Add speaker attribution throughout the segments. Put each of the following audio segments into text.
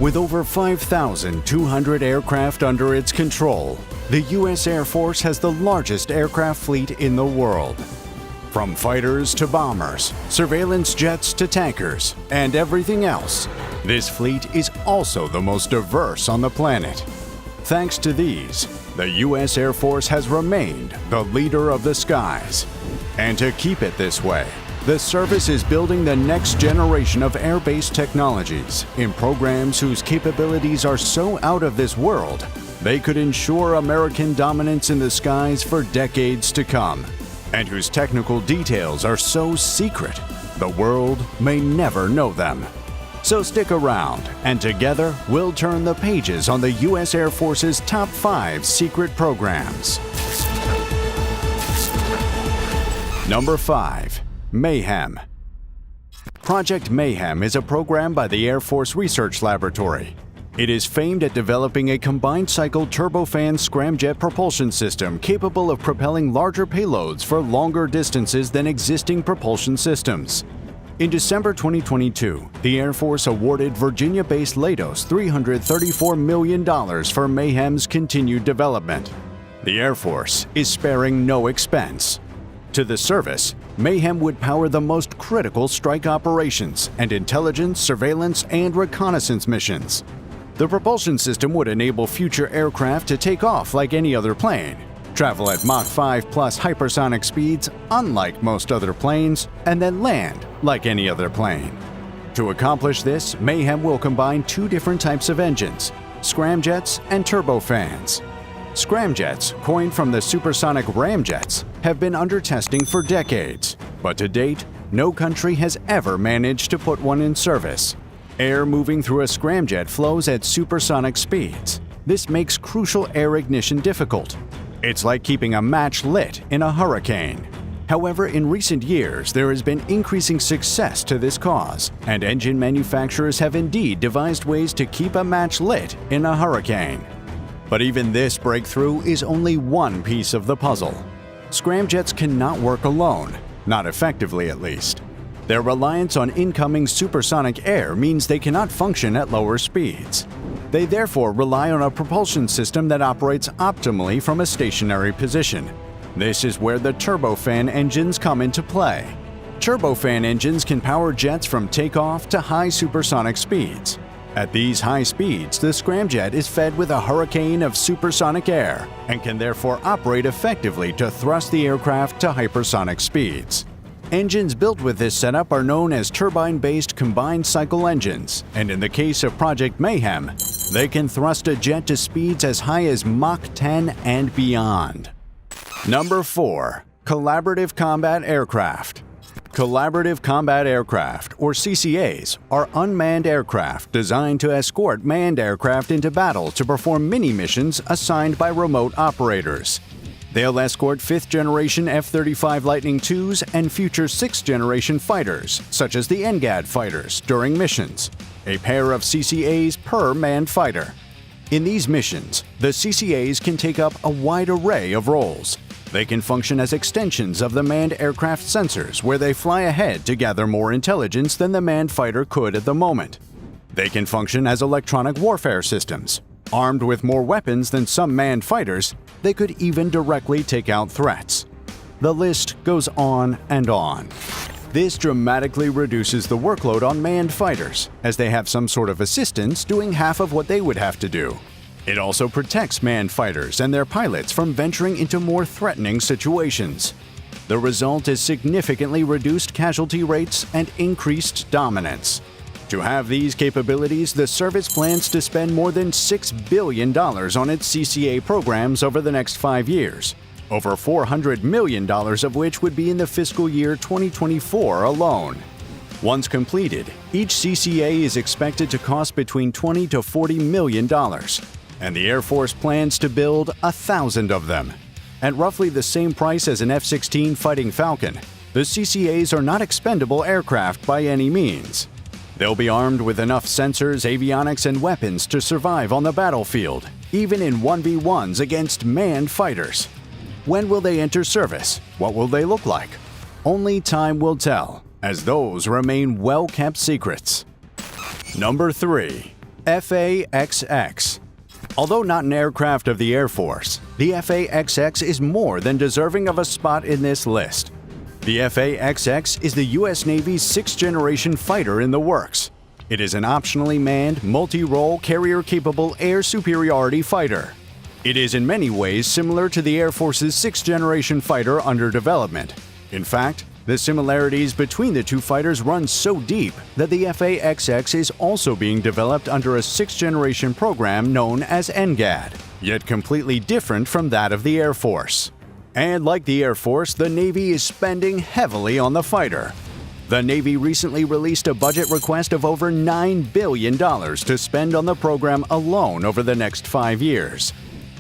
Speaker 1: With over 5,200 aircraft under its control, the U.S. Air Force has the largest aircraft fleet in the world. From fighters to bombers, surveillance jets to tankers, and everything else, this fleet is also the most diverse on the planet. Thanks to these, the U.S. Air Force has remained the leader of the skies. And to keep it this way, the service is building the next generation of air-based technologies in programs whose capabilities are so out of this world, they could ensure American dominance in the skies for decades to come, and whose technical details are so secret, the world may never know them. So stick around, and together we'll turn the pages on the U.S. Air Force's top 5 secret programs. Number 5. Mayhem. Project Mayhem is a program by the Air Force Research Laboratory. It is famed at developing a combined-cycle turbofan scramjet propulsion system capable of propelling larger payloads for longer distances than existing propulsion systems. In December 2022, the Air Force awarded Virginia-based Leidos $334 million for Mayhem's continued development. The Air Force is sparing no expense. To the service, Mayhem would power the most critical strike operations and intelligence, surveillance, and reconnaissance missions. The propulsion system would enable future aircraft to take off like any other plane, travel at Mach 5 plus hypersonic speeds unlike most other planes, and then land like any other plane. To accomplish this, Mayhem will combine 2 different types of engines, scramjets and turbofans. Scramjets, coined from the supersonic ramjets, have been under testing for decades, but to date, no country has ever managed to put one in service. Air moving through a scramjet flows at supersonic speeds. This makes crucial air ignition difficult. It's like keeping a match lit in a hurricane. However, in recent years, there has been increasing success to this cause, and engine manufacturers have indeed devised ways to keep a match lit in a hurricane. But even this breakthrough is only one piece of the puzzle. Scramjets cannot work alone, not effectively at least. Their reliance on incoming supersonic air means they cannot function at lower speeds. They therefore rely on a propulsion system that operates optimally from a stationary position. This is where the turbofan engines come into play. Turbofan engines can power jets from takeoff to high supersonic speeds. At these high speeds, the scramjet is fed with a hurricane of supersonic air and can therefore operate effectively to thrust the aircraft to hypersonic speeds. Engines built with this setup are known as turbine-based combined-cycle engines, and in the case of Project Mayhem, they can thrust a jet to speeds as high as Mach 10 and beyond. Number 4. Collaborative Combat Aircraft. Collaborative Combat Aircraft, or CCAs, are unmanned aircraft designed to escort manned aircraft into battle to perform mini-missions assigned by remote operators. They'll escort 5th-generation F-35 Lightning IIs and future 6th-generation fighters, such as the NGAD fighters, during missions, a pair of CCAs per manned fighter. In these missions, the CCAs can take up a wide array of roles. They can function as extensions of the manned aircraft sensors, where they fly ahead to gather more intelligence than the manned fighter could at the moment. They can function as electronic warfare systems. Armed with more weapons than some manned fighters, they could even directly take out threats. The list goes on and on. This dramatically reduces the workload on manned fighters, as they have some sort of assistants doing half of what they would have to do. It also protects manned fighters and their pilots from venturing into more threatening situations. The result is significantly reduced casualty rates and increased dominance. To have these capabilities, the service plans to spend more than $6 billion on its CCA programs over the next 5 years, over $400 million of which would be in the fiscal year 2024 alone. Once completed, each CCA is expected to cost between $20 to $40 million. And the Air Force plans to build 1,000 of them. At roughly the same price as an F-16 Fighting Falcon, the CCAs are not expendable aircraft by any means. They'll be armed with enough sensors, avionics, and weapons to survive on the battlefield, even in 1v1s against manned fighters. When will they enter service? What will they look like? Only time will tell, as those remain well-kept secrets. Number 3. F/A-XX. Although not an aircraft of the Air Force, the F/A-XX is more than deserving of a spot in this list. The F/A-XX is the U.S. Navy's sixth-generation fighter in the works. It is an optionally manned, multi-role, carrier-capable air superiority fighter. It is in many ways similar to the Air Force's sixth-generation fighter under development. In fact, the similarities between the two fighters run so deep that the F/A-XX is also being developed under a sixth-generation program known as NGAD, yet completely different from that of the Air Force. And like the Air Force, the Navy is spending heavily on the fighter. The Navy recently released a budget request of over $9 billion to spend on the program alone over the next 5 years.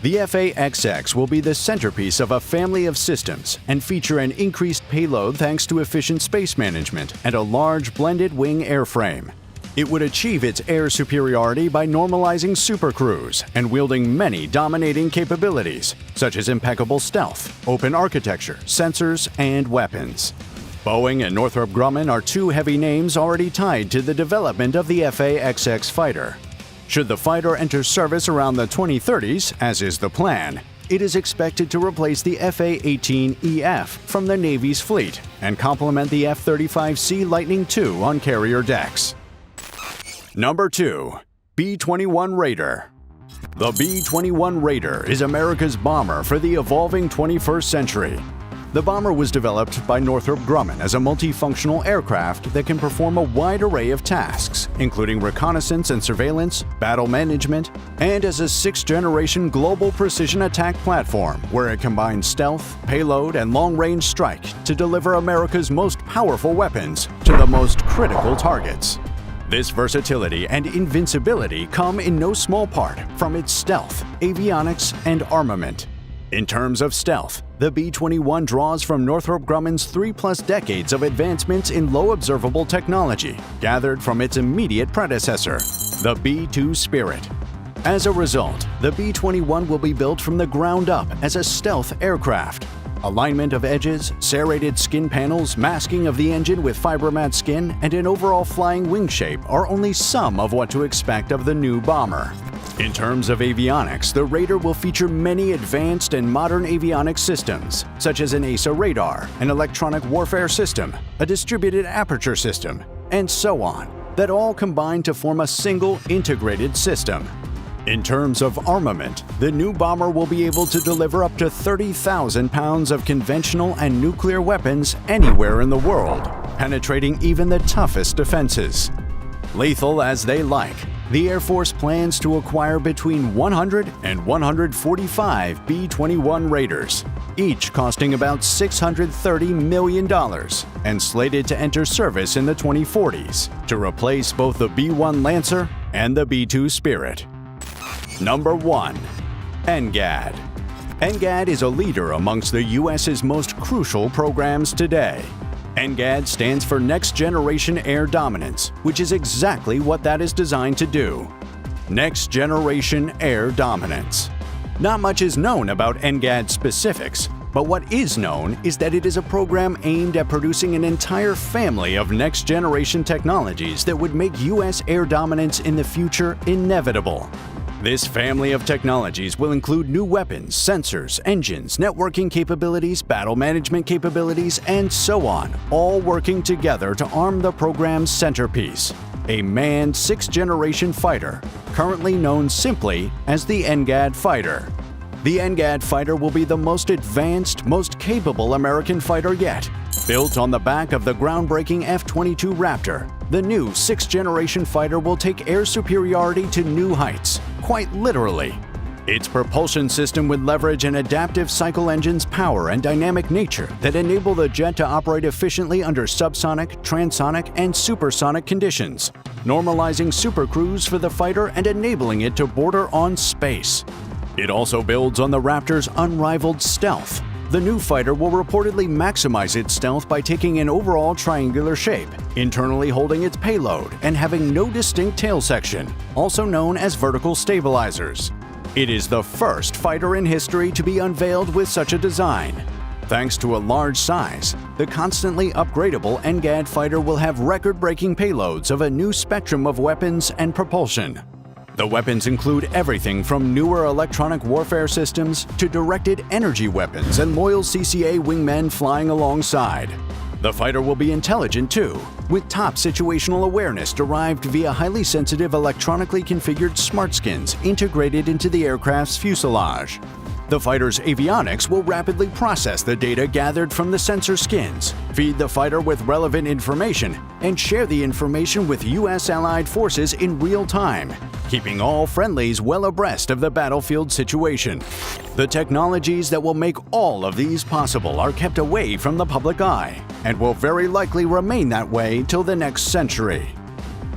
Speaker 1: The F/A-XX will be the centerpiece of a family of systems and feature an increased payload thanks to efficient space management and a large blended wing airframe. It would achieve its air superiority by normalizing supercruise and wielding many dominating capabilities, such as impeccable stealth, open architecture, sensors, and weapons. Boeing and Northrop Grumman are two heavy names already tied to the development of the F/A-XX fighter. Should the fighter enter service around the 2030s, as is the plan, it is expected to replace the F/A-18EF from the Navy's fleet and complement the F-35C Lightning II on carrier decks. Number 2. B-21 Raider. The B-21 Raider is America's bomber for the evolving 21st century. The bomber was developed by Northrop Grumman as a multifunctional aircraft that can perform a wide array of tasks, including reconnaissance and surveillance, battle management, and as a sixth-generation global precision attack platform where it combines stealth, payload, and long-range strike to deliver America's most powerful weapons to the most critical targets. This versatility and invincibility come in no small part from its stealth, avionics, and armament. In terms of stealth, the B-21 draws from Northrop Grumman's 3+ decades of advancements in low observable technology, gathered from its immediate predecessor, the B-2 Spirit. As a result, the B-21 will be built from the ground up as a stealth aircraft. Alignment of edges, serrated skin panels, masking of the engine with fibermat skin, and an overall flying wing shape are only some of what to expect of the new bomber. In terms of avionics, the Raider will feature many advanced and modern avionics systems, such as an AESA radar, an electronic warfare system, a distributed aperture system, and so on, that all combine to form a single integrated system. In terms of armament, the new bomber will be able to deliver up to 30,000 pounds of conventional and nuclear weapons anywhere in the world, penetrating even the toughest defenses. Lethal as they like, the Air Force plans to acquire between 100 and 145 B-21 Raiders, each costing about $630 million and slated to enter service in the 2040s to replace both the B-1 Lancer and the B-2 Spirit. Number 1. NGAD. NGAD is a leader amongst the U.S.'s most crucial programs today. NGAD stands for Next Generation Air Dominance, which is exactly what that is designed to do. Next Generation Air Dominance. Not much is known about NGAD specifics, but what is known is that it is a program aimed at producing an entire family of next-generation technologies that would make U.S. air dominance in the future inevitable. This family of technologies will include new weapons, sensors, engines, networking capabilities, battle management capabilities, and so on, all working together to arm the program's centerpiece, a manned sixth-generation fighter, currently known simply as the NGAD fighter. The NGAD fighter will be the most advanced, most capable American fighter yet. Built on the back of the groundbreaking F-22 Raptor, the new sixth-generation fighter will take air superiority to new heights, quite literally. Its propulsion system would leverage an adaptive cycle engine's power and dynamic nature that enable the jet to operate efficiently under subsonic, transonic, and supersonic conditions, normalizing supercruise for the fighter and enabling it to border on space. It also builds on the Raptor's unrivaled stealth. The new fighter will reportedly maximize its stealth by taking an overall triangular shape, internally holding its payload, and having no distinct tail section, also known as vertical stabilizers. It is the first fighter in history to be unveiled with such a design. Thanks to a large size, the constantly upgradable NGAD fighter will have record-breaking payloads of a new spectrum of weapons and propulsion. The weapons include everything from newer electronic warfare systems to directed energy weapons and loyal CCA wingmen flying alongside. The fighter will be intelligent too, with top situational awareness derived via highly sensitive electronically configured smart skins integrated into the aircraft's fuselage. The fighter's avionics will rapidly process the data gathered from the sensor skins, feed the fighter with relevant information, and share the information with U.S. allied forces in real time, keeping all friendlies well abreast of the battlefield situation. The technologies that will make all of these possible are kept away from the public eye and will very likely remain that way till the next century.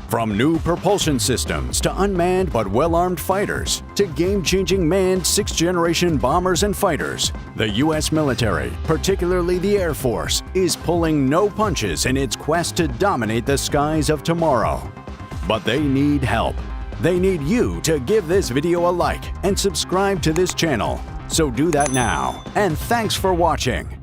Speaker 1: From new propulsion systems to unmanned but well-armed fighters to game-changing manned 6th-generation bombers and fighters, the U.S. military, particularly the Air Force, is pulling no punches in its quest to dominate the skies of tomorrow. But they need help. They need you to give this video a like and subscribe to this channel. So do that now, and thanks for watching.